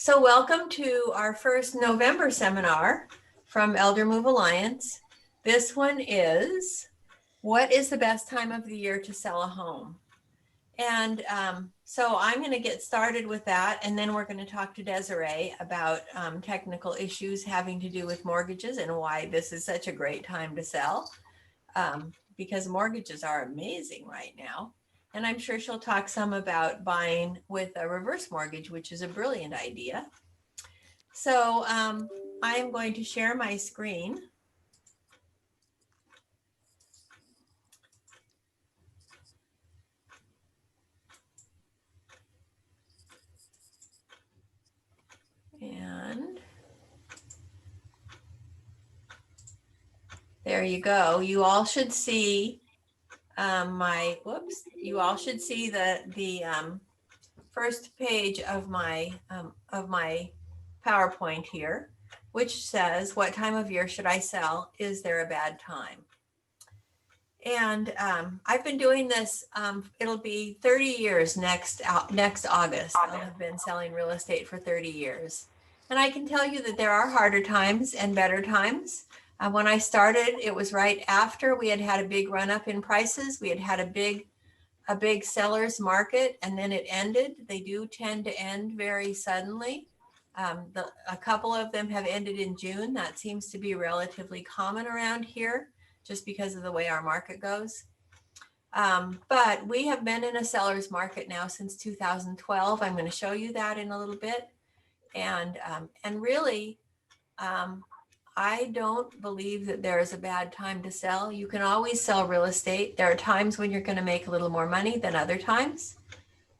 So welcome to our first November seminar from Elder Move Alliance. This one is, what is the best time of the year to sell a home? And so I'm going to get started with that, and then we're going to talk to Desiree about technical issues having to do with mortgages and why this is such a great time to sell, because mortgages are amazing right now. And I'm sure she'll talk some about buying with a reverse mortgage, which is a brilliant idea. So I am going to share my screen. And there you go. You all should see you all should see the first page of my PowerPoint here, which says, what time of year should I sell? Is there a bad time? And I've been doing this, it'll be 30 years next August. I have been selling real estate for 30 years. And I can tell you that there are harder times and better times. When I started, it was right after we had had a big run up in prices. We had had a big seller's market, and then it ended. They do tend to end very suddenly. A couple of them have ended in June. That seems to be relatively common around here, just because of the way our market goes. But we have been in a seller's market now since 2012. I'm going to show you that in a little bit. And really, I don't believe that there is a bad time to sell. You can always sell real estate. There are times when you're going to make a little more money than other times,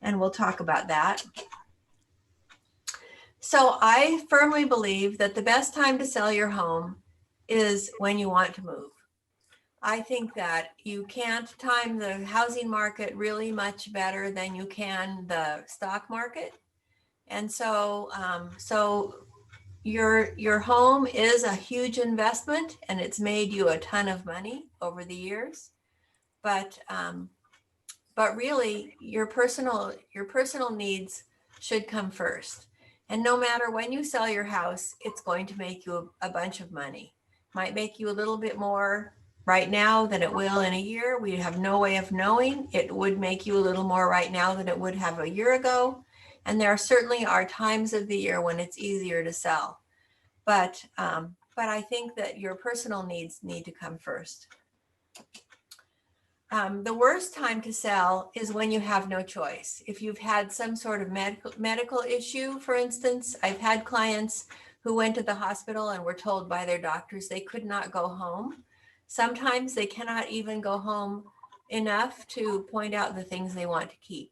and we'll talk about that. So I firmly believe that the best time to sell your home is when you want to move. I think that you can't time the housing market really much better than you can the stock market. And so, your home is a huge investment, and it's made you a ton of money over the years. But really, your personal needs should come first. And no matter when you sell your house, it's going to make you a bunch of money. Might make you a little bit more right now than it will in a year. We have no way of knowing. It would make you a little more right now than it would have a year ago. And there certainly are times of the year when it's easier to sell. But I think that your personal needs need to come first. The worst time to sell is when you have no choice. If you've had some sort of medical issue, for instance, I've had clients who went to the hospital and were told by their doctors they could not go home. Sometimes they cannot even go home enough to point out the things they want to keep.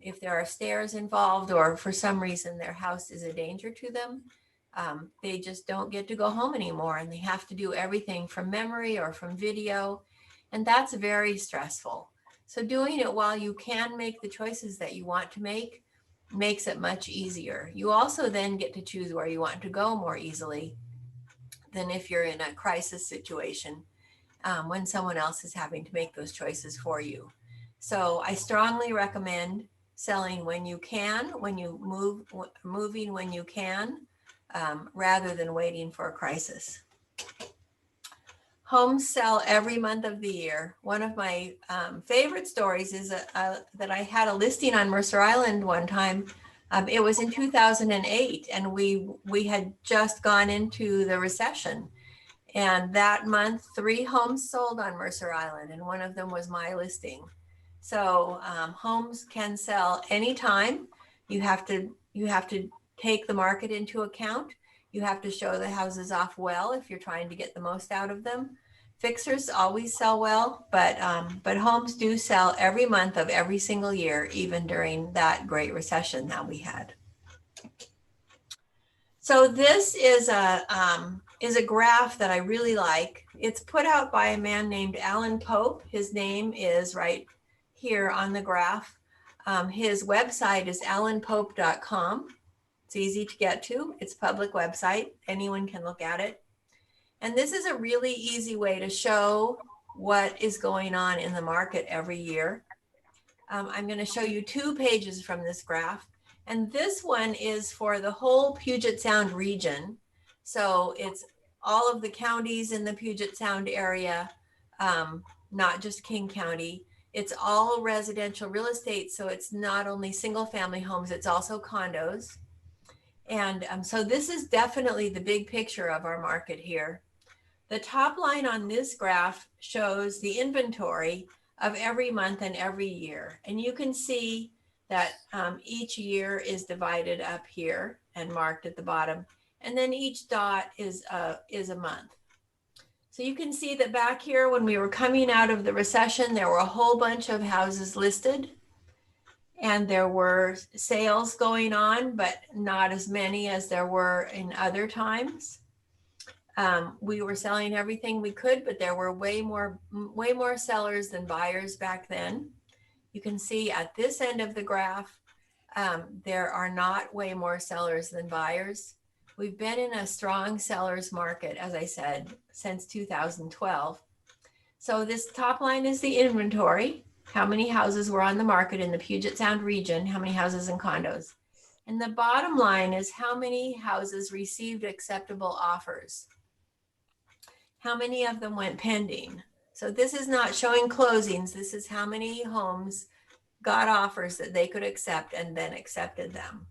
If there are stairs involved, or for some reason their house is a danger to them, they just don't get to go home anymore, and they have to do everything from memory or from video. And that's very stressful. So doing it while you can make the choices that you want to make makes it much easier. You also then get to choose where you want to go more easily than if you're in a crisis situation when someone else is having to make those choices for you. So I strongly recommend selling when you can, moving when you can, rather than waiting for a crisis. Homes sell every month of the year. One of my favorite stories is that I had a listing on Mercer Island one time. It was in 2008, and we had just gone into the recession. And that month, 3 homes sold on Mercer Island, and one of them was my listing. So homes can sell anytime. You have to take the market into account. You have to show the houses off well if you're trying to get the most out of them. Fixers always sell well, but homes do sell every month of every single year, even during that great recession that we had. So this is a graph that I really like. It's put out by a man named Alan Pope. His name is right here on the graph. His website is alanpope.com. It's easy to get to. It's a public website. Anyone can look at it. And this is a really easy way to show what is going on in the market every year. I'm going to show you 2 pages from this graph. And this one is for the whole Puget Sound region. So it's all of the counties in the Puget Sound area, not just King County. It's all residential real estate. So it's not only single family homes, it's also condos. And so this is definitely the big picture of our market here. The top line on this graph shows the inventory of every month and every year. And you can see that each year is divided up here and marked at the bottom. And then each dot is a month. So you can see that back here when we were coming out of the recession, there were a whole bunch of houses listed. And there were sales going on, but not as many as there were in other times. We were selling everything we could, but there were way more sellers than buyers back then. You can see at this end of the graph, there are not way more sellers than buyers. We've been in a strong seller's market, as I said, since 2012. So this top line is the inventory, how many houses were on the market in the Puget Sound region, how many houses and condos. And the bottom line is how many houses received acceptable offers. How many of them went pending? So this is not showing closings. This is how many homes got offers that they could accept and then accepted them.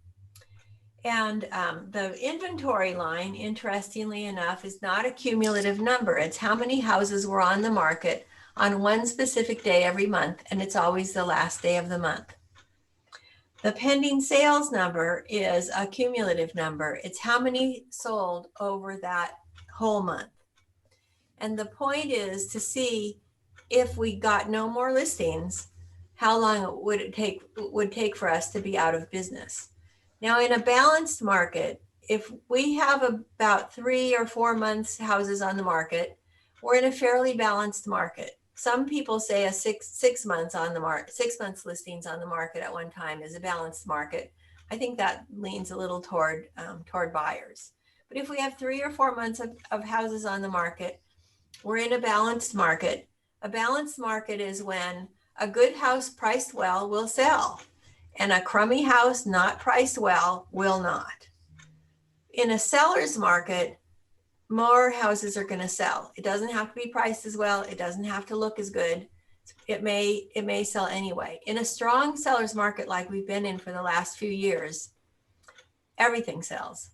And the inventory line, interestingly enough, is not a cumulative number. It's how many houses were on the market on one specific day every month, and it's always the last day of the month. The pending sales number is a cumulative number. It's how many sold over that whole month. And the point is to see if we got no more listings, how long would it take for us to be out of business. Now, in a balanced market, if we have about 3 or 4 months houses on the market, we're in a fairly balanced market. Some people say a six months on the market, 6 months listings on the market at one time is a balanced market. I think that leans a little toward buyers. But if we have 3 or 4 months of houses on the market, we're in a balanced market. A balanced market is when a good house priced well will sell, and a crummy house not priced well will not. In a seller's market, more houses are going to sell. It doesn't have to be priced as well. It doesn't have to look as good. It may sell anyway. In a strong seller's market like we've been in for the last few years, everything sells.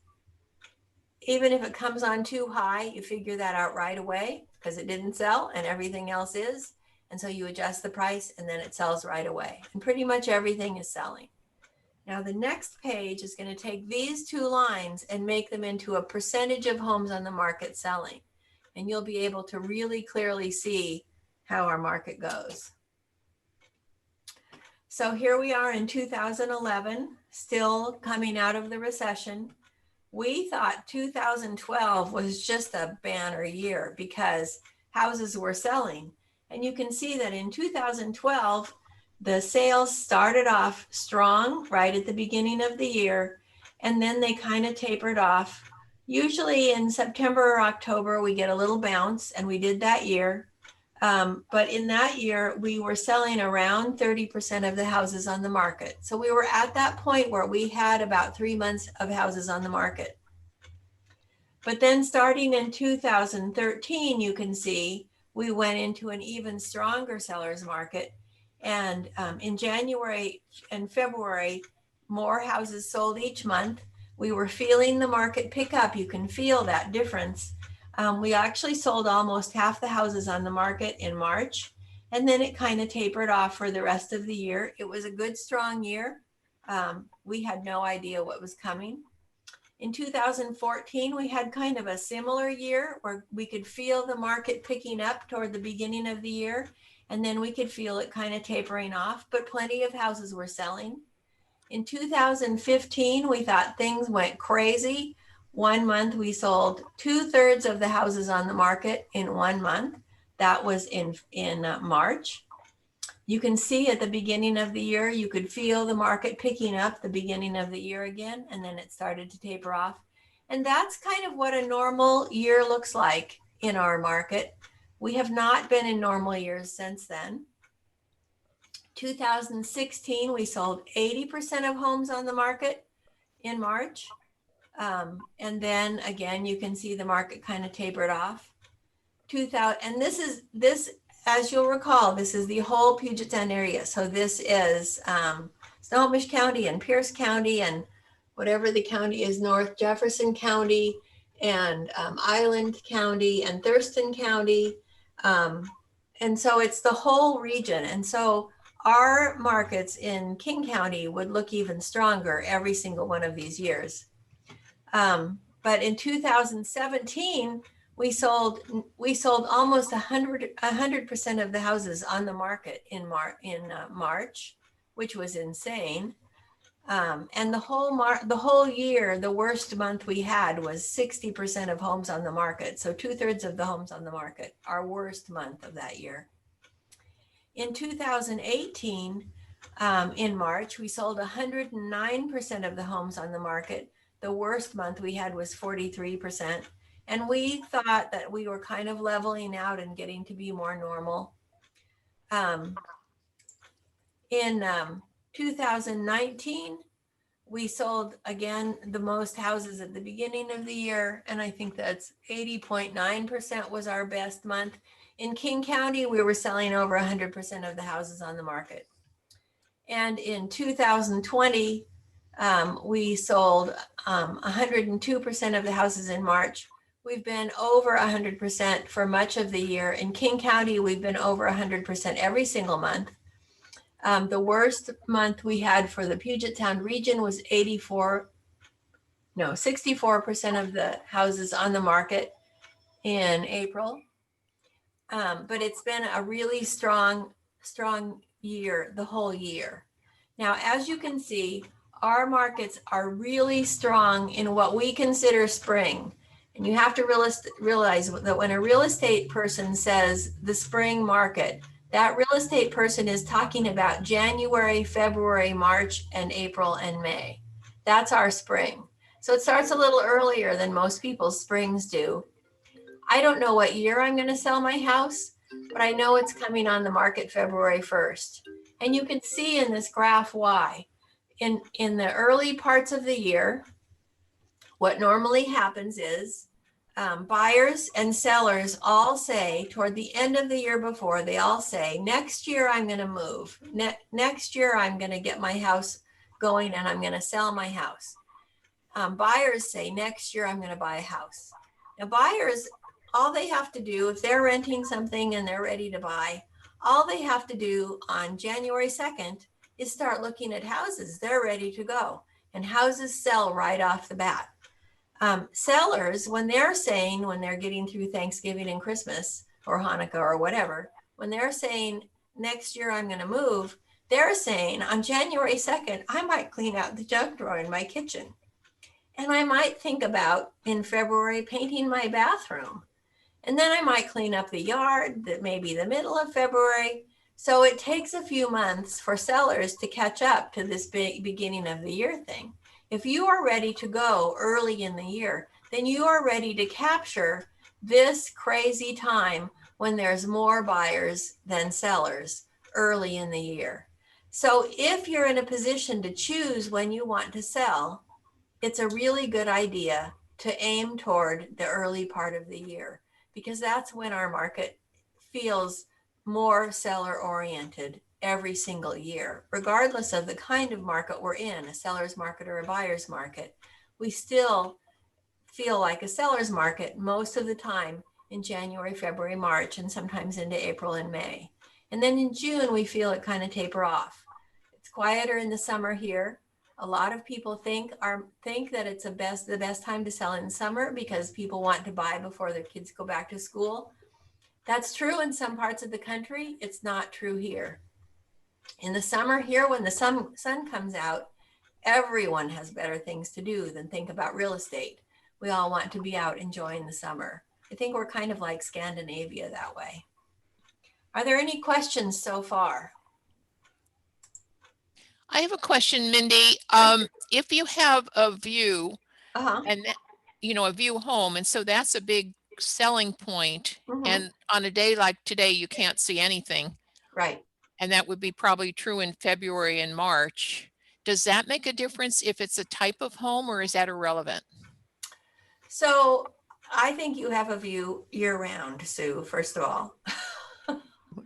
Even if it comes on too high, you figure that out right away because it didn't sell and everything else is. And so you adjust the price and then it sells right away. And pretty much everything is selling. Now the next page is going to take these two lines and make them into a percentage of homes on the market selling. And you'll be able to really clearly see how our market goes. So here we are in 2011, still coming out of the recession. We thought 2012 was just a banner year because houses were selling. And you can see that in 2012, the sales started off strong right at the beginning of the year, and then they kind of tapered off. Usually in September or October, we get a little bounce, and we did that year. But in that year, we were selling around 30% of the houses on the market. So we were at that point where we had about 3 months of houses on the market. But then starting in 2013, you can see we went into an even stronger seller's market. And in January and February, more houses sold each month. We were feeling the market pick up. You can feel that difference. We actually sold almost half the houses on the market in March, and then it kind of tapered off for the rest of the year. It was a good, strong year. We had no idea what was coming. In 2014, we had kind of a similar year where we could feel the market picking up toward the beginning of the year, and then we could feel it kind of tapering off, but plenty of houses were selling. In 2015, we thought things went crazy. 1 month, we sold 2/3 of the houses on the market in 1 month. That was in March. You can see at the beginning of the year, you could feel the market picking up the beginning of the year again, and then it started to taper off. And that's kind of what a normal year looks like in our market. We have not been in normal years since then. 2016, we sold 80% of homes on the market in March. And then again, you can see the market kind of tapered off. 2000, and this, as you'll recall, this is the whole Puget Sound area. So this is Snohomish County and Pierce County and whatever the county is, North Jefferson County and Island County and Thurston County. And so it's the whole region. And so our markets in King County would look even stronger every single one of these years. But in 2017, we sold almost 100% of the houses on the market in March, which was insane. And the whole year, the worst month we had was 60% of homes on the market. So 2/3 of the homes on the market, our worst month of that year. In 2018, in March, we sold 109% of the homes on the market. The worst month we had was 43%. And we thought that we were kind of leveling out and getting to be more normal. In 2019, we sold, again, the most houses at the beginning of the year. And I think that's 80.9% was our best month. In King County, we were selling over 100% of the houses on the market. And in 2020, we sold 102% of the houses in March. We've been over 100% for much of the year. In King County, we've been over 100% every single month. The worst month we had for the Puget Sound region was 64% of the houses on the market in April. But it's been a really strong year, the whole year. Now, as you can see, our markets are really strong in what we consider spring. And you have to realize that when a real estate person says the spring market, that real estate person is talking about January, February, March, and April and May. That's our spring. So it starts a little earlier than most people's springs do. I don't know what year I'm going to sell my house, but I know it's coming on the market February 1st. And you can see in this graph why. In the early parts of the year, what normally happens is buyers and sellers all say toward the end of the year before, they all say, next year I'm going to move. Next year I'm going to get my house going and I'm going to sell my house. Buyers say, next year I'm going to buy a house. Now buyers, all they have to do, if they're renting something and they're ready to buy, all they have to do on January 2nd is start looking at houses. They're ready to go. And houses sell right off the bat. Sellers, when they're getting through Thanksgiving and Christmas or Hanukkah or whatever, when they're saying, next year I'm going to move, they're saying on January 2nd, I might clean out the junk drawer in my kitchen. And I might think about in February painting my bathroom. And then I might clean up the yard, that maybe the middle of February. So it takes a few months for sellers to catch up to this big beginning of the year thing. If you are ready to go early in the year, then you are ready to capture this crazy time when there's more buyers than sellers early in the year. So if you're in a position to choose when you want to sell, it's a really good idea to aim toward the early part of the year, because that's when our market feels more seller oriented every single year, regardless of the kind of market we're in, a seller's market or a buyer's market. We still feel like a seller's market most of the time in January, February, March, and sometimes into April and May. And then in June, we feel it kind of taper off. It's quieter in the summer here. A lot of people think that it's the best time to sell in summer because people want to buy before their kids go back to school. That's true in some parts of the country. It's not true here. In the summer here, when the sun comes out, everyone has better things to do than think about real estate. We all want to be out enjoying the summer. I think we're kind of like Scandinavia that way. Are there any questions so far? I have a question, Mindy. If you have a view and a view home, and so that's a big selling point, and on a day like today, you can't see anything. Right. and that would be probably true in February and March. Does that make a difference if it's a type of home, or is that irrelevant? So I think you have a view year round, Sue, first of all.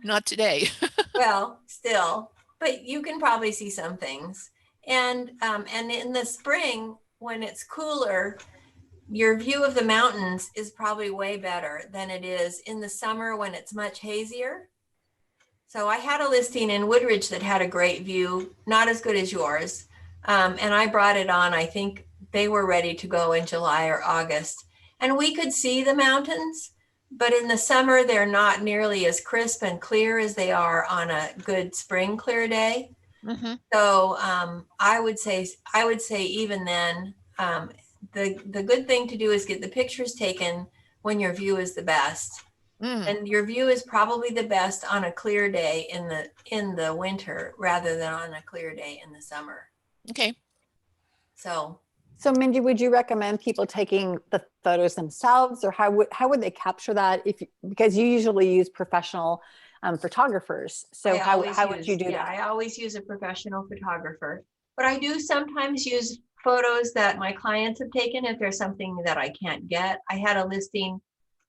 Not today. Well, still, but you can probably see some things. And in the spring, when it's cooler, your view of the mountains is probably way better than it is in the summer when it's much hazier. So I had a listing in Woodridge that had a great view, not as good as yours. And I brought it on. I think they were ready to go in July or August. And we could see the mountains, but in the summer, they're not nearly as crisp and clear as they are on a good spring clear day. Mm-hmm. So I would say even then, the good thing to do is get the pictures taken when your view is the best. And your view is probably the best on a clear day in the winter rather than on a clear day in the summer. Okay. So Mindy, would you recommend people taking the photos themselves, or how would they capture that? Because you usually use professional photographers. So how would you do that? I always use a professional photographer, but I do sometimes use photos that my clients have taken if there's something that I can't get. I had a listing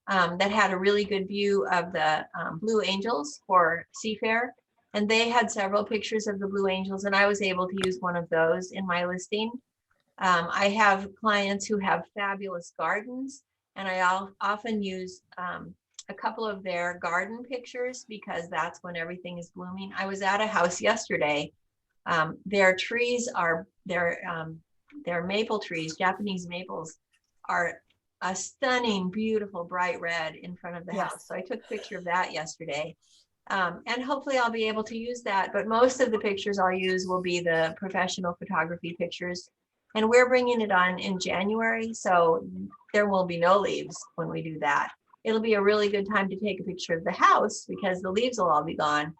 that had a really good view of the Blue Angels for Seafair, and they had several pictures of the Blue Angels, and I was able to use one of those in my listing. I have clients who have fabulous gardens, and I often use a couple of their garden pictures because that's when everything is blooming. I was at a house yesterday. Their trees are their maple trees, Japanese maples, are a stunning, beautiful, bright red in front of the house. So I took a picture of that yesterday. And hopefully I'll be able to use that. But most of the pictures I'll use will be the professional photography pictures. And we're bringing it on in January, so there will be no leaves when we do that. It'll be a really good time to take a picture of the house because the leaves will all be gone,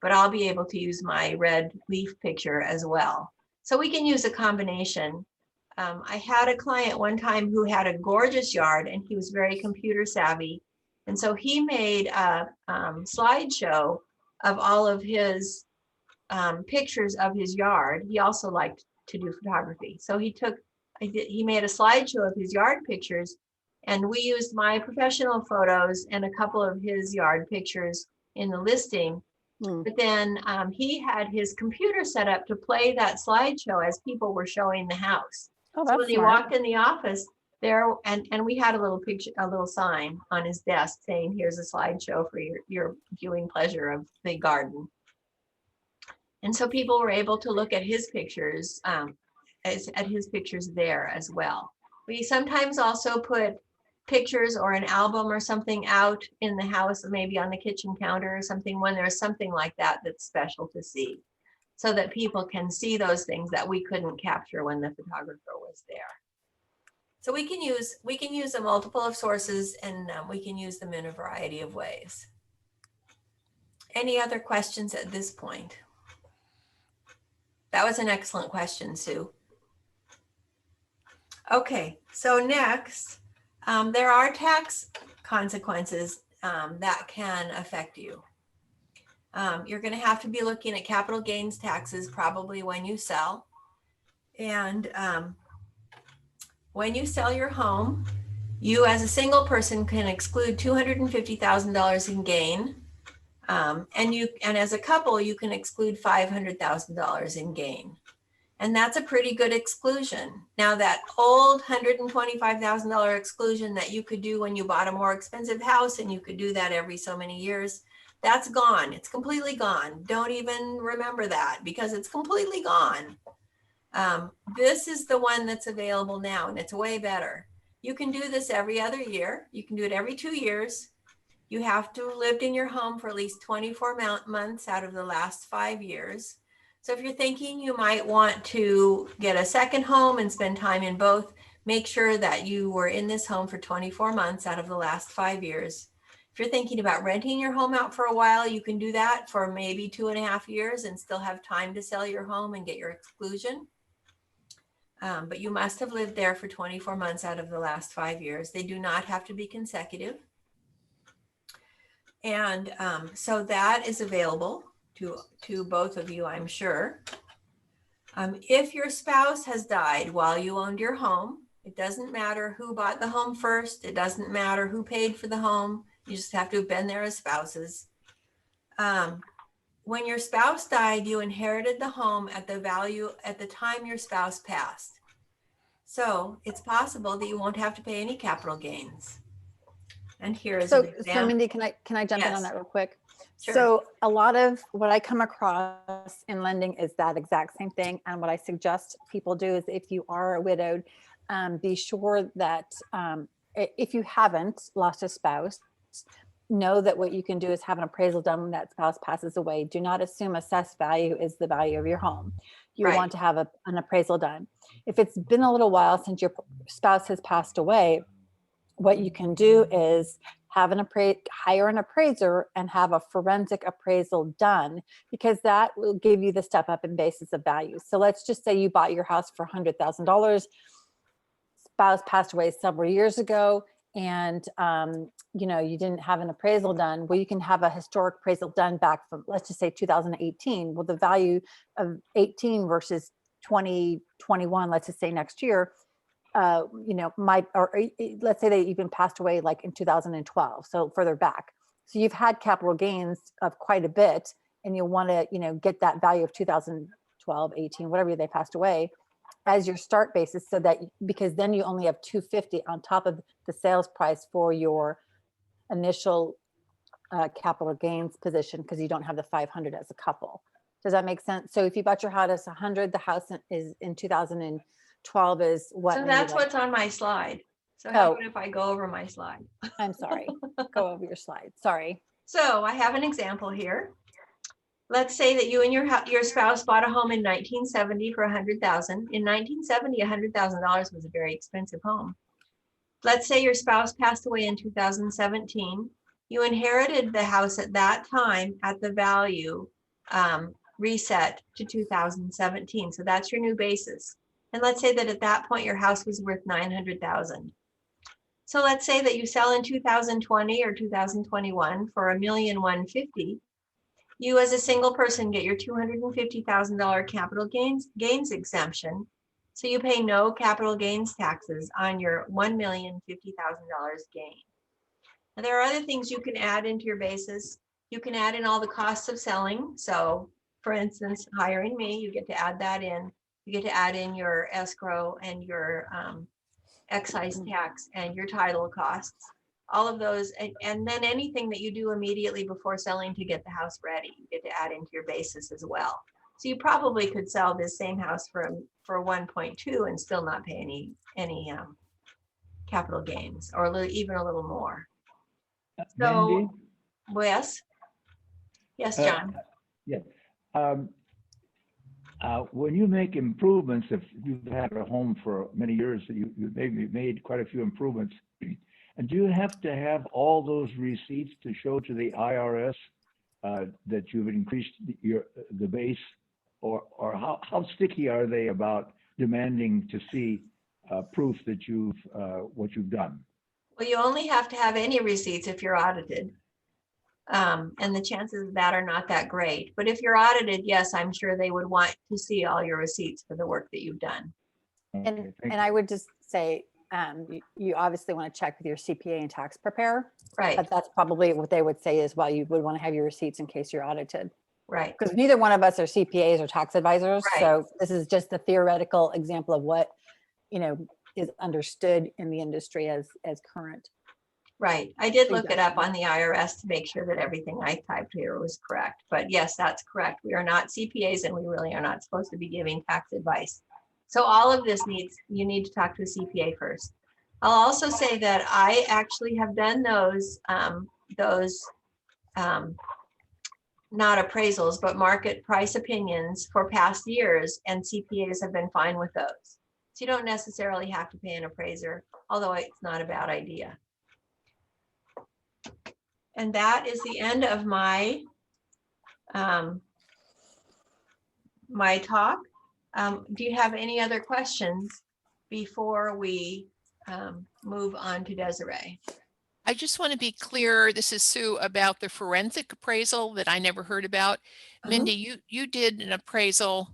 but I'll be able to use my red leaf picture as well. So we can use a combination. I had a client one time who had a gorgeous yard and he was very computer savvy. And so he made a slideshow of all of his pictures of his yard. He also liked to do photography. So he made a slideshow of his yard pictures, and we used my professional photos and a couple of his yard pictures in the listing. But then he had his computer set up to play that slideshow as people were showing the house. Oh, so when he smart. walked in the office there, and we had a little picture, a little sign on his desk saying, "Here's a slideshow for your viewing pleasure of the garden." And so people were able to look at his pictures, there as well. We sometimes also put pictures or an album or something out in the house, maybe on the kitchen counter or something, when there's something like that that's special to see, so that people can see those things that we couldn't capture when the photographer was there. So we can use a multiple of sources, and we can use them in a variety of ways. Any other questions at this point? That was an excellent question, Sue. Okay, so next, there are tax consequences that can affect you. You're going to have to be looking at capital gains taxes probably when you sell. And when you sell your home, you as a single person can exclude $250,000 in gain. And as a couple, you can exclude $500,000 in gain. And that's a pretty good exclusion. Now that old $125,000 exclusion that you could do when you bought a more expensive house, and you could do that every so many years, that's gone. It's completely gone. Don't even remember that because it's completely gone. This is the one that's available now, and it's way better. You can do this every other year. You can do it every 2 years. You have to have lived in your home for at least 24 months out of the last 5 years. So if you're thinking you might want to get a second home and spend time in both, make sure that you were in this home for 24 months out of the last 5 years. If you're thinking about renting your home out for a while, you can do that for maybe 2.5 years and still have time to sell your home and get your exclusion. But you must have lived there for 24 months out of the last 5 years. They do not have to be consecutive. And so that is available to both of you, I'm sure. If your spouse has died while you owned your home, it doesn't matter who bought the home first. It doesn't matter who paid for the home. You just have to have been there as spouses. When your spouse died, you inherited the home at the value at the time your spouse passed. So it's possible that you won't have to pay any capital gains. And here is an example. So Mindy, can I jump in on that real quick? Sure. So a lot of what I come across in lending is that exact same thing. And what I suggest people do is, if you are widowed, be sure that if you haven't lost a spouse, know that what you can do is have an appraisal done when that spouse passes away. Do not assume assessed value is the value of your home. You want to have an appraisal done. If it's been a little while since your spouse has passed away, what you can do is have hire an appraiser and have a forensic appraisal done, because that will give you the step up in basis of value. So let's just say you bought your house for $100,000. Spouse passed away several years ago, and you didn't have an appraisal done. Well, you can have a historic appraisal done back from, let's just say, 2018. Well, the value of 18 versus 2021, let's just say next year, let's say they even passed away like in 2012, so further back. So you've had capital gains of quite a bit, and you'll want to, get that value of 2012, 18, whatever year they passed away, as your start basis, so that, because then you only have 250 on top of the sales price for your initial capital gains position, because you don't have the 500 as a couple. Does that make sense? So if you bought your house as 100, the house is in 2012 is what? So that's what's on my slide. So how about if I go over my slide? I'm sorry. Go over your slide. Sorry. So I have an example here. Let's say that you and your spouse bought a home in 1970 for $100,000. In 1970, $100,000 was a very expensive home. Let's say your spouse passed away in 2017. You inherited the house at that time at the value reset to 2017. So that's your new basis. And let's say that at that point, your house was worth $900,000. So let's say that you sell in 2020 or 2021 for $1,150,000. You as a single person get your $250,000 capital gains exemption. So you pay no capital gains taxes on your $1,050,000 gain. Now, there are other things you can add into your basis. You can add in all the costs of selling. So for instance, hiring me, you get to add that in. You get to add in your escrow and your excise tax and your title costs, all of those. And then anything that you do immediately before selling to get the house ready, you get to add into your basis as well. So you probably could sell this same house for 1.2 and still not pay any capital gains, or even a little more. So, Mindy? Yes, John. Yeah. When you make improvements, if you've had a home for many years, you maybe made quite a few improvements, and do you have to have all those receipts to show to the IRS that you've increased the base, or how sticky are they about demanding to see proof that what you've done? Well, you only have to have any receipts if you're audited. And the chances of that are not that great. But if you're audited, yes, I'm sure they would want to see all your receipts for the work that you've done. Okay, and I would just say, you obviously want to check with your CPA and tax preparer. Right. But that's probably what they would say is why you would want to have your receipts in case you're audited. Right. Because neither one of us are CPAs or tax advisors. Right. So this is just a theoretical example of what, is understood in the industry as current. Right. I did look it up on the IRS to make sure that everything I typed here was correct. But yes, that's correct. We are not CPAs, and we really are not supposed to be giving tax advice. So all of this you need to talk to a CPA first. I'll also say that I actually have done those not appraisals, but market price opinions for past years, and CPAs have been fine with those. So you don't necessarily have to pay an appraiser, although it's not a bad idea. And that is the end of my my talk. Do you have any other questions before we move on to Desiree? I just want to be clear, this is Sue, about the forensic appraisal that I never heard about. Mindy, you did an appraisal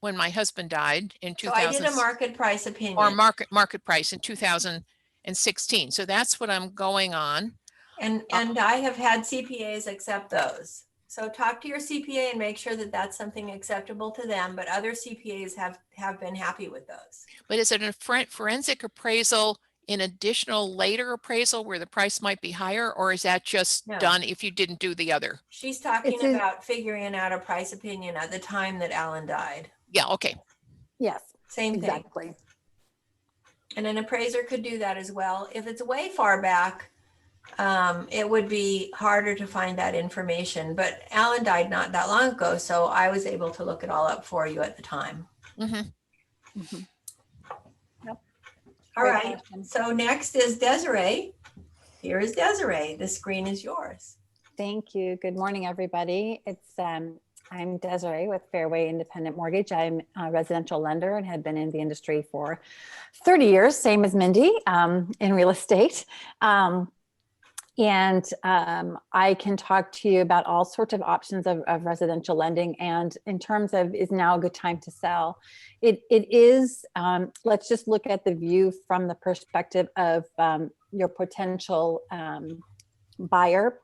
when my husband died in So I 2000, did a market price or opinion. market price in 2016. So that's what I'm going on. And I have had CPAs accept those. So talk to your CPA and make sure that that's something acceptable to them, but other CPAs have been happy with those. But is it a forensic appraisal in additional later appraisal where the price might be higher, or is that just done if you didn't do the other? She's talking about figuring out a price opinion at the time that Alan died. Yeah, okay. Yes, Same thing. exactly. And an appraiser could do that as well. If it's way far back, it would be harder to find that information, but Alan died not that long ago, so I was able to look it all up for you at the time. Mm-hmm. Mm-hmm. Yep. All Great right, question. so next is Desiree. Here is Desiree. The screen is yours. Thank you. Good morning, everybody. I'm Desiree with Fairway Independent Mortgage. I'm a residential lender and had been in the industry for 30 years, same as Mindy, in real estate. I can talk to you about all sorts of options of residential lending. And in terms of, is now a good time to sell? It is, let's just look at the view from the perspective of your potential buyer.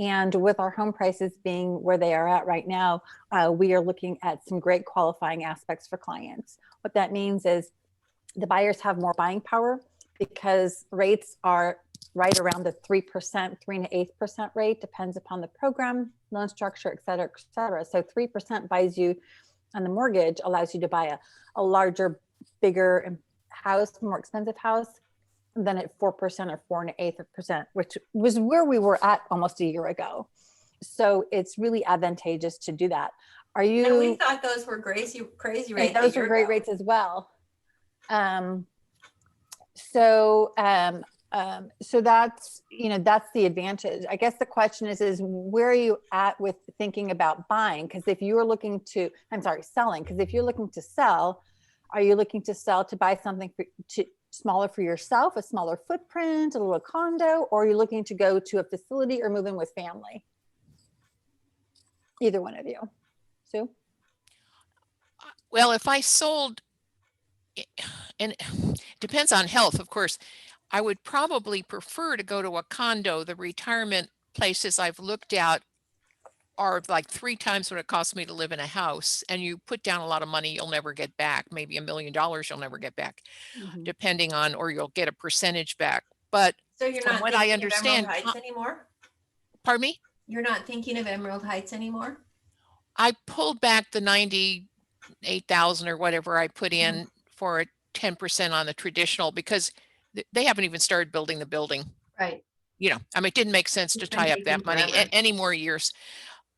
And with our home prices being where they are at right now, we are looking at some great qualifying aspects for clients. What that means is the buyers have more buying power because rates are right around the 3%, 3.8% rate, depends upon the program, loan structure, et cetera, et cetera. So 3% buys you on the mortgage, allows you to buy a larger, bigger house, more expensive house than at 4% or 4.8%, which was where we were at almost a year ago. So it's really advantageous to do that. Are you? And we thought those were crazy rates. Those were great rates as well. So that's, that's the advantage. I guess the question is where are you at with thinking about buying? Because if you are looking to, selling, because if you're looking to sell, are you looking to sell to buy something smaller for yourself, a smaller footprint, a little condo, or are you looking to go to a facility or move in with family? Either one of you. Sue? Well, if I sold, and it depends on health, of course, I would probably prefer to go to a condo. The retirement places I've looked at are like 3 times what it costs me to live in a house. And you put down a lot of money, you'll never get back. Maybe $1 million you'll never get back, depending on, or you'll get a percentage back. But so you're not what I understand, of Emerald Heights anymore? Pardon me? You're not thinking of Emerald Heights anymore? I pulled back the 98,000 or whatever I put in for a 10% on the traditional because they haven't even started building the building. Right. It didn't make sense to tie up that money any more years.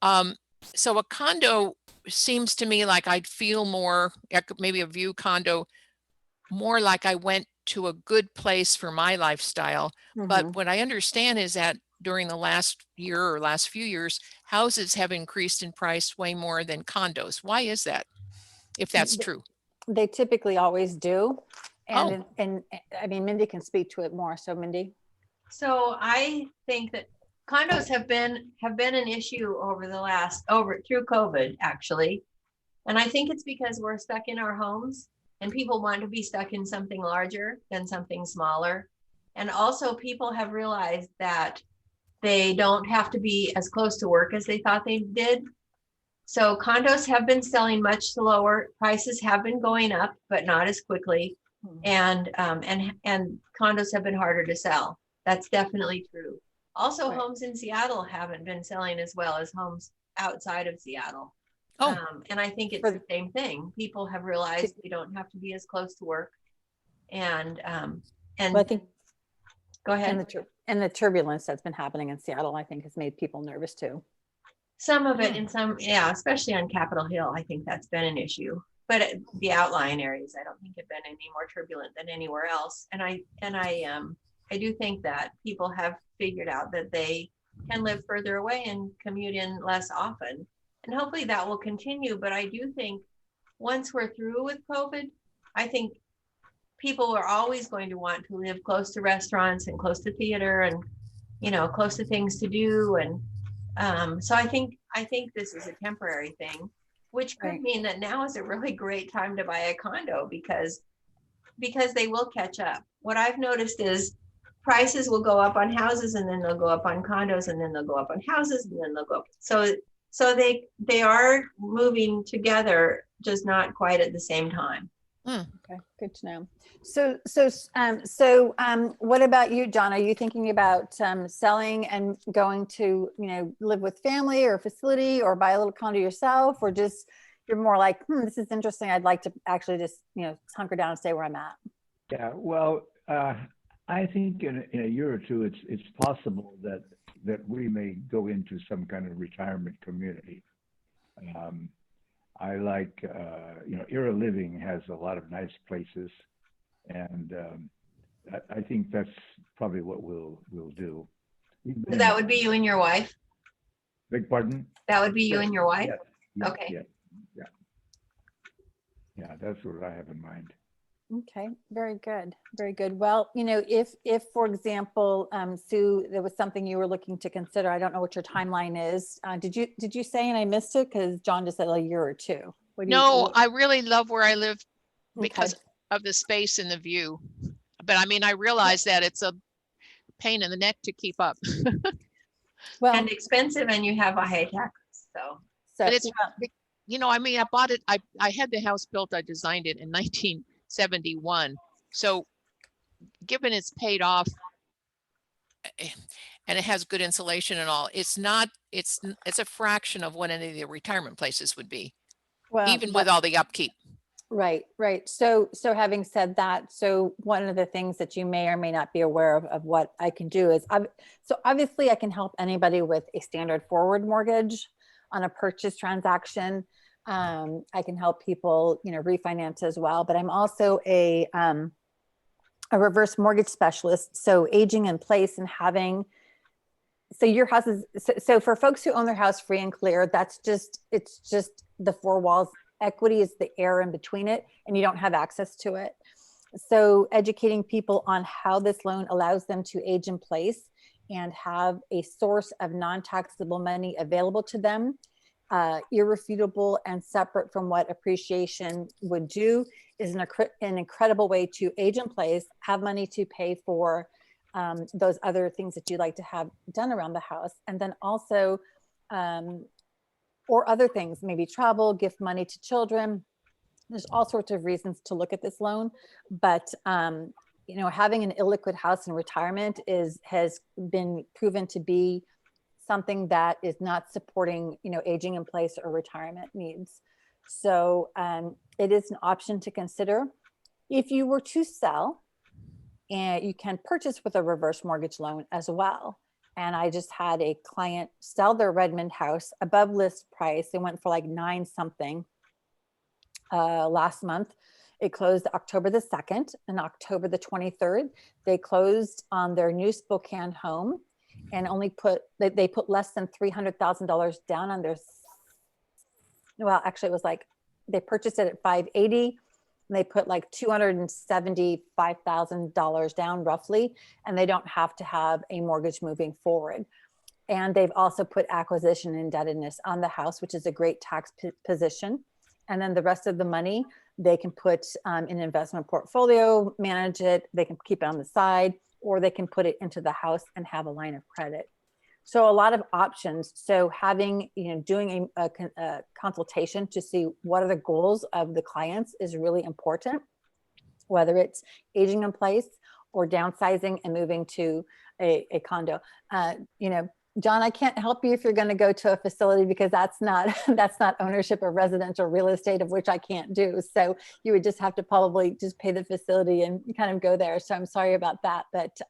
So a condo seems to me like I'd feel more, maybe a view condo, more like I went to a good place for my lifestyle. But what I understand is that during the last year or last few years, houses have increased in price way more than condos. Why is that, if that's true? They typically always do. And I mean, Mindy can speak to it more. So Mindy. So I think that condos have been an issue through COVID, actually. And I think it's because we're stuck in our homes and people want to be stuck in something larger than something smaller. And also people have realized that they don't have to be as close to work as they thought they did. So condos have been selling much slower. Prices have been going up, but not as quickly. And condos have been harder to sell. That's definitely true. Also, homes in Seattle haven't been selling as well as homes outside of Seattle. And I think it's the same thing. People have realized they don't have to be as close to work. And I think, go ahead. And the turbulence that's been happening in Seattle, I think, has made people nervous too. Some of it, especially on Capitol Hill, I think that's been an issue. But the outlying areas, I don't think have been any more turbulent than anywhere else. And I do think that people have figured out that they can live further away and commute in less often. And hopefully that will continue. But I do think once we're through with COVID, I think people are always going to want to live close to restaurants and close to theater and, close to things to do. And so I think this is a temporary thing, which could Right. mean that now is a really great time to buy a condo because they will catch up. What I've noticed is prices will go up on houses and then they'll go up on condos and then they'll go up on houses and then they'll go up. So they are moving together, just not quite at the same time. Okay, good to know. What about you, John? Are you thinking about selling and going to, live with family or facility or buy a little condo yourself, or just you're more like, this is interesting. I'd like to actually just, hunker down and stay where I'm at. Yeah, well, I think in a year or two, it's possible that we may go into some kind of retirement community. I like, Era Living has a lot of nice places, and I think that's probably what we'll do. So that would be you and your wife? Beg pardon? That would be you Yes, and your wife? yes, yes, Okay. Yeah, that's what I have in mind. Okay, very good, very good. Well, if for example, Sue, there was something you were looking to consider, I don't know what your timeline is. Did you say, and I missed it because John just said a year or two? No, I really love where I live because Okay. of the space and the view. But I mean, I realize that it's a pain in the neck to keep up. Well, And expensive, and you have a high tax, so. But it's, well, I mean, I bought it, I had the house built, I designed it in 1971. So given it's paid off and it has good insulation and all, it's a fraction of what any of the retirement places would be, even with all the upkeep. Right. So having said that, so one of the things that you may or may not be aware of what I can do is, so obviously I can help anybody with a standard forward mortgage on a purchase transaction. I can help people, refinance as well, but I'm also a reverse mortgage specialist. So aging in place and having, so your house is, so for folks who own their house free and clear, it's just the four walls. Equity is the air in between it, and you don't have access to it. So educating people on how this loan allows them to age in place and have a source of non-taxable money available to them, irrefutable and separate from what appreciation would do, is an incredible way to age in place, have money to pay for those other things that you'd like to have done around the house. And then also, or other things, maybe travel, gift money to children. There's all sorts of reasons to look at this loan, but having an illiquid house in retirement has been proven to be something that is not supporting, aging in place or retirement needs. So it is an option to consider. If you were to sell, and you can purchase with a reverse mortgage loan as well. And I just had a client sell their Redmond house above list price. They went for like 9 something last month. It closed October the 2nd, and October the 23rd, they closed on their new Spokane home and they put less than $300,000 down on their, well, actually it was like, they purchased it at 580. And they put like $275,000 down roughly, and they don't have to have a mortgage moving forward. And they've also put acquisition indebtedness on the house, which is a great tax position. And then the rest of the money, they can put in an investment portfolio, manage it, they can keep it on the side, or they can put it into the house and have a line of credit. So a lot of options. So having, doing a consultation to see what are the goals of the clients is really important, whether it's aging in place or downsizing and moving to a condo. John, I can't help you if you're going to go to a facility because that's not ownership of residential real estate, of which I can't do. So you would just have to probably just pay the facility and kind of go there. So I'm sorry about that, but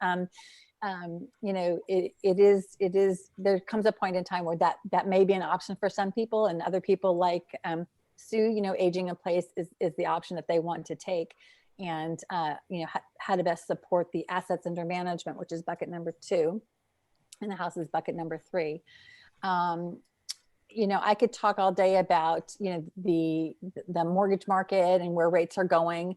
it is, there comes a point in time where that may be an option for some people, and other people like Sue, aging in place is the option that they want to take. And, how to best support the assets under management, which is bucket number 2, and the house is bucket number 3. you know, I could talk all day about, you know, the mortgage market and where rates are going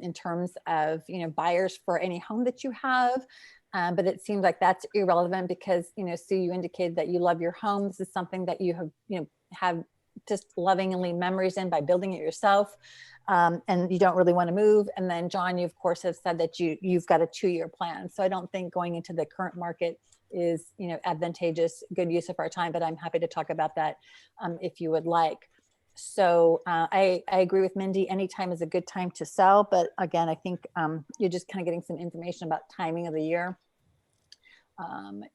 in terms of, you know, buyers for any home that you have. But it seems like that's irrelevant because, you know, Sue, you indicated that you love your home. This is something that you have, you know, have just lovingly memories in by building it yourself. And you don't really want to move. And then John, you of course have said that you've got a 2-year plan. So I don't think going into the current market is, you know, advantageous, good use of our time, but I'm happy to talk about that if you would like. So I agree with Mindy, anytime is a good time to sell. But again, I think you're just kind of getting some information about timing of the year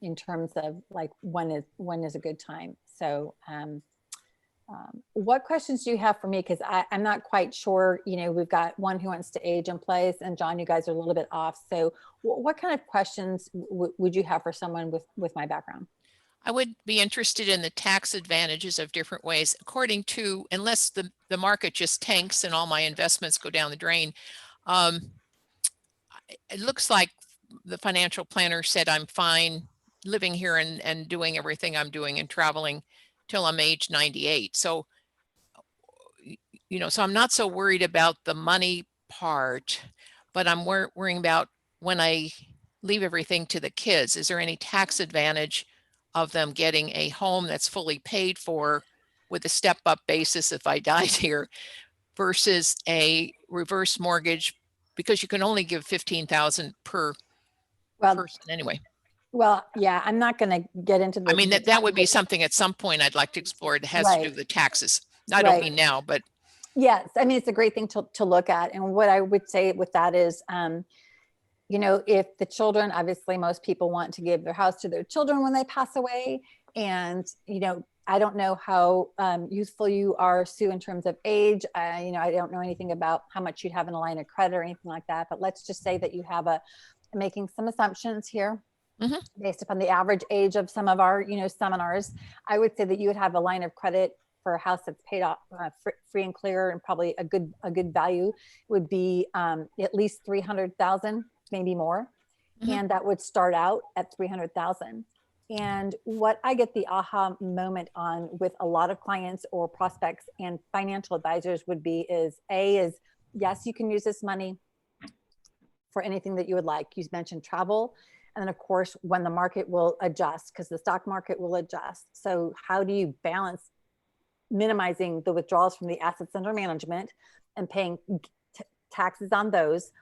in terms of like when is a good time. So what questions do you have for me? Because I'm not quite sure, you know, we've got one who wants to age in place, and John, you guys are a little bit off. So what kind of questions would you have for someone with my background? I would be interested in the tax advantages of different ways, according to, unless the market just tanks and all my investments go down the drain. It looks like the financial planner said I'm fine living here and doing everything I'm doing and traveling till I'm age 98. So, you know, so I'm not so worried about the money part, but I'm worrying about when I leave everything to the kids. Is there any tax advantage of them getting a home that's fully paid for with a step-up basis if I died here versus a reverse mortgage, because you can only give $15,000 per person anyway? Well, yeah, I'm not going to get into the. I mean, that would be something at some point I'd like to explore. It has to do with the taxes. I don't mean now, but. Yes, I mean, it's a great thing to look at. And what I would say with that is, you know, if the children, obviously most people want to give their house to their children when they pass away. And, you know, I don't know how youthful you are, Sue, in terms of age. You know, I don't know anything about how much you'd have in a line of credit or anything like that. But let's just say that you have making some assumptions here. Mm-hmm. Based upon the average age of some of our, you know, seminars, I would say that you would have a line of credit for a house that's paid off free and clear, and probably a good value would be at least 300,000, maybe more. Mm-hmm. And that would start out at 300,000. And what I get the aha moment on with a lot of clients or prospects and financial advisors would be is yes, you can use this money for anything that you would like. You mentioned travel. And then of course, when the market will adjust, because the stock market will adjust. So how do you balance minimizing the withdrawals from the assets under management and paying taxes on those,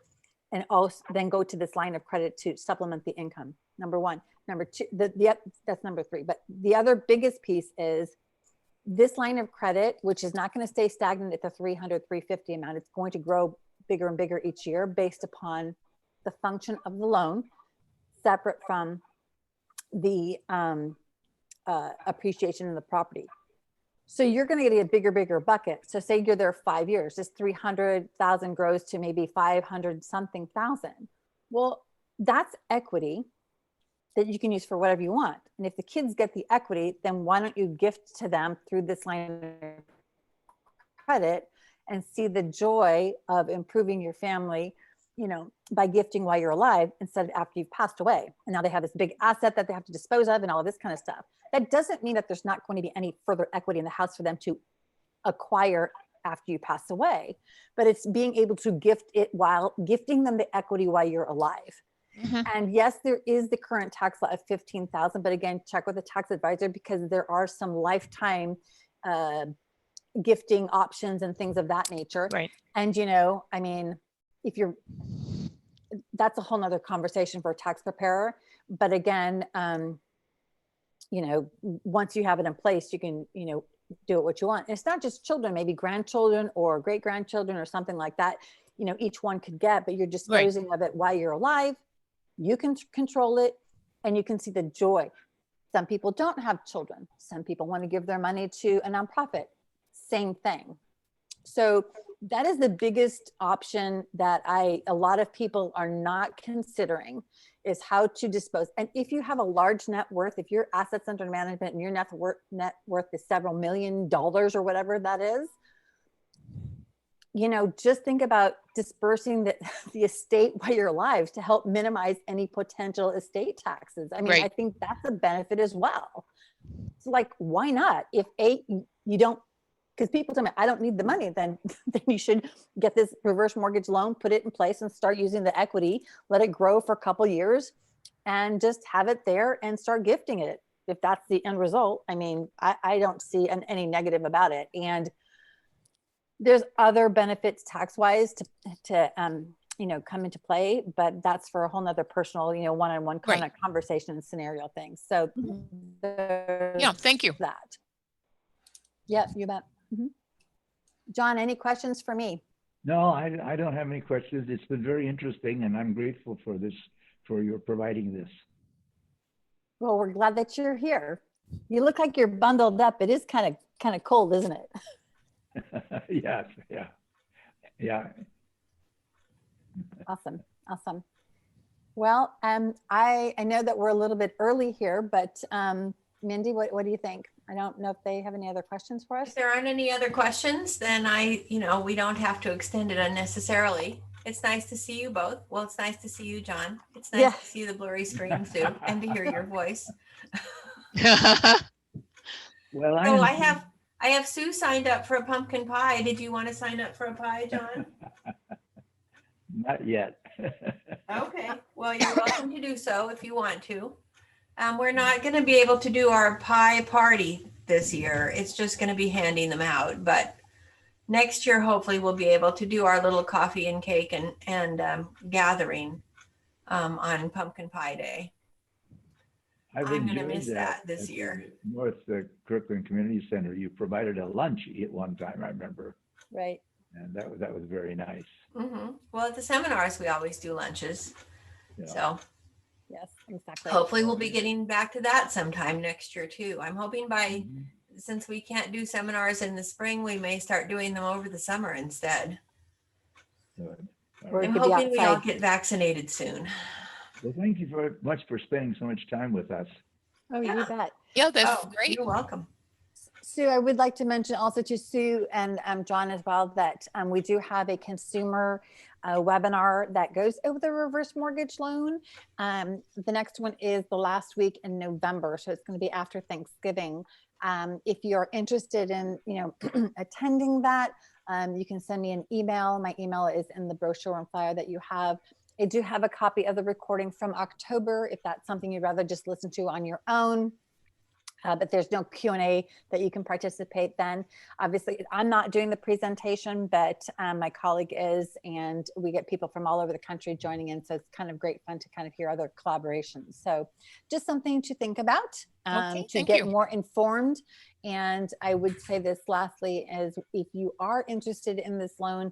and also then go to this line of credit to supplement the income? Number one. Number two, that's number three. But the other biggest piece is this line of credit, which is not going to stay stagnant at the 300, 350 amount. It's going to grow bigger and bigger each year based upon the function of the loan, separate from the appreciation in the property. So you're going to get a bigger bucket. So say you're there 5 years, this 300,000 grows to maybe 500 something thousand. Well, that's equity that you can use for whatever you want. And if the kids get the equity, then why don't you gift to them through this line of credit and see the joy of improving your family, you know, by gifting while you're alive instead of after you've passed away. And now they have this big asset that they have to dispose of and all of this kind of stuff. That doesn't mean that there's not going to be any further equity in the house for them to acquire after you pass away, but it's being able to gift it while gifting them the equity while you're alive. Mm-hmm. And yes, there is the current tax law of 15,000, but again, check with a tax advisor because there are some lifetime gifting options and things of that nature. Right. And, you know, I mean, that's a whole nother conversation for a tax preparer. But again, you know, once you have it in place, you can, you know, do it what you want. And it's not just children, maybe grandchildren or great grandchildren or something like that, you know, each one could get, but you're disposing of it while you're alive. You can control it and you can see the joy. Some people don't have children. Some people want to give their money to a nonprofit. Same thing. So that is the biggest option that a lot of people are not considering, is how to dispose. And if you have a large net worth, if your assets under management and your net worth is several $1 million or whatever that is, you know, just think about dispersing the estate while you're alive to help minimize any potential estate taxes. I mean, right. I think that's a benefit as well. So like, why not? If you don't, because people tell me I don't need the money, then you should get this reverse mortgage loan, put it in place and start using the equity, let it grow for a couple years and just have it there and start gifting it. If that's the end result, I mean, I don't see any negative about it. And there's other benefits tax-wise to come into play, but that's for a whole nother personal, one-on-one kind of conversation and scenario thing. So Yeah, thank you. That. Yeah, you bet. John, any questions for me? No, I don't have any questions. It's been very interesting, and I'm grateful for this, for your providing this. Well, we're glad that you're here. You look like you're bundled up. It is kind of cold, isn't it? Yes, yeah. Awesome. Well, I know that we're a little bit early here, but Mindy, what do you think? I don't know if they have any other questions for us. If there aren't any other questions, then we don't have to extend it unnecessarily. It's nice to see you both. Well, it's nice to see you, John. It's nice to see the blurry screen, Sue, and to hear your voice. Well, I have Sue signed up for a pumpkin pie. Did you want to sign up for a pie, John? Not yet. Okay. Well, you're welcome to do so if you want to. We're not going to be able to do our pie party this year. It's just going to be handing them out. But next year, hopefully, we'll be able to do our little coffee and cake and gathering on Pumpkin Pie Day. I'm going to miss that this year. North Kirkland Community Center, you provided a lunch at one time, I remember. Right. And that was very nice. Well, at the seminars, we always do lunches. Yeah. So yes, exactly. Hopefully we'll be getting back to that sometime next year too. I'm hoping since we can't do seminars in the spring, we may start doing them over the summer instead. Good. I'm hoping we all get vaccinated soon. Well, thank you very much for spending so much time with us. Oh, yeah. You bet. Yeah, that's great. You're welcome. Sue, I would like to mention also to Sue and John as well that we do have a consumer webinar that goes over the reverse mortgage loan. The next one is the last week in November, so it's going to be after Thanksgiving. If you're interested in attending that, you can send me an email. My email is in the brochure and flyer that you have. I do have a copy of the recording from October if that's something you'd rather just listen to on your own. But there's no Q&A that you can participate then. Obviously, I'm not doing the presentation, but my colleague is, and we get people from all over the country joining in. So it's kind of great fun to kind of hear other collaborations. So just something to think about to get more informed. And I would say this lastly is if you are interested in this loan,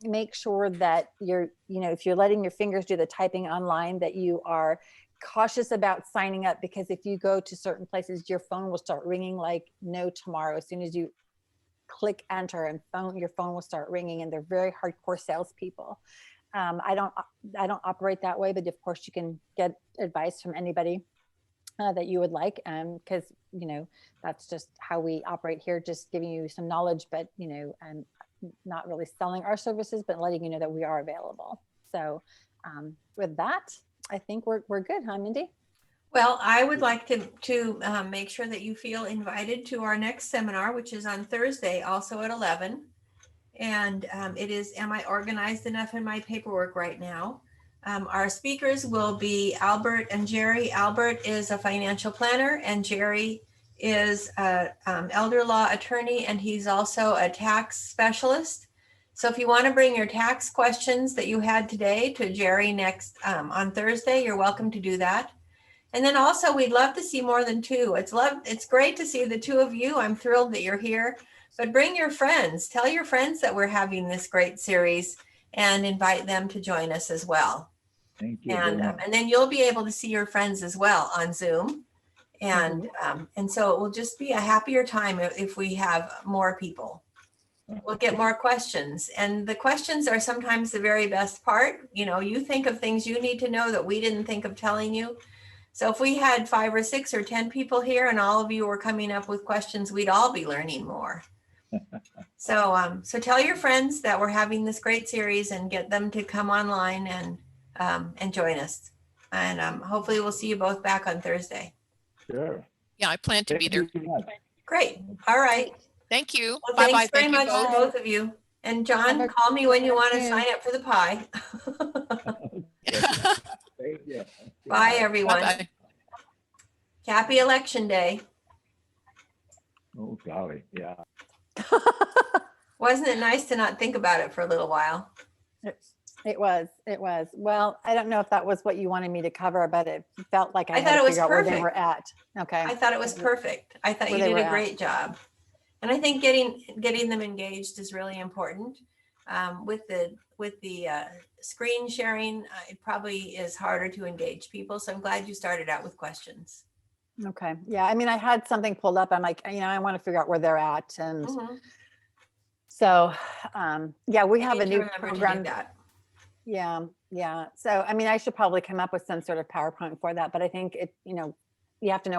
make sure that you're, if you're letting your fingers do the typing online, that you are cautious about signing up, because if you go to certain places, your phone will start ringing like no tomorrow. As soon as you click enter and your phone will start ringing, and they're very hardcore salespeople. I don't operate that way, but of course you can get advice from anybody that you would like, because that's just how we operate here, just giving you some knowledge, but not really selling our services, but letting you know that we are available. So with that, I think we're good, huh, Mindy? Well, I would like to make sure that you feel invited to our next seminar, which is on Thursday, also at 11. And it is, am I organized enough in my paperwork right now? Our speakers will be Albert and Jerry. Albert is a financial planner, and Jerry is an elder law attorney, and he's also a tax specialist. So if you want to bring your tax questions that you had today to Jerry next on Thursday, you're welcome to do that. And then also, we'd love to see more than two. It's great to see the two of you. I'm thrilled that you're here, but bring your friends. Tell your friends that we're having this great series and invite them to join us as well. Thank you. And then you'll be able to see your friends as well on Zoom. And so it will just be a happier time if we have more people. We'll get more questions, and the questions are sometimes the very best part. You think of things you need to know that we didn't think of telling you. So if we had 5 or 6 or 10 people here and all of you were coming up with questions, we'd all be learning more. So tell your friends that we're having this great series and get them to come online and join us. And hopefully we'll see you both back on Thursday. Sure. Yeah, I plan to be Thank there. you much. Great. All right. Thank you. Well, Bye-bye. thanks very Thank you much to both. both of you. And Have John, a call me when you want to afternoon. sign up for the pie. Okay. Thank you. Bye, everyone. Bye-bye. Happy Election Day. Oh, golly, yeah. Wasn't it nice to not think about it for a little while? It was. Well, I don't know if that was what you wanted me to cover, but it felt like I I had thought to it was figure out where they perfect. were at. Okay. I thought it was perfect. I thought Where you they did were a at. great job. And I think getting them engaged is really important. With the screen sharing, it probably is harder to engage people. So I'm glad you started out with questions. Okay. Yeah. I mean, I had something pulled up. I'm like, I want to figure out where they're at. And Mhm. so, yeah, we I have need a to new remember to do program. that. Yeah. Yeah. So, I mean, I should probably come up with some sort of PowerPoint for that, but I think you have to know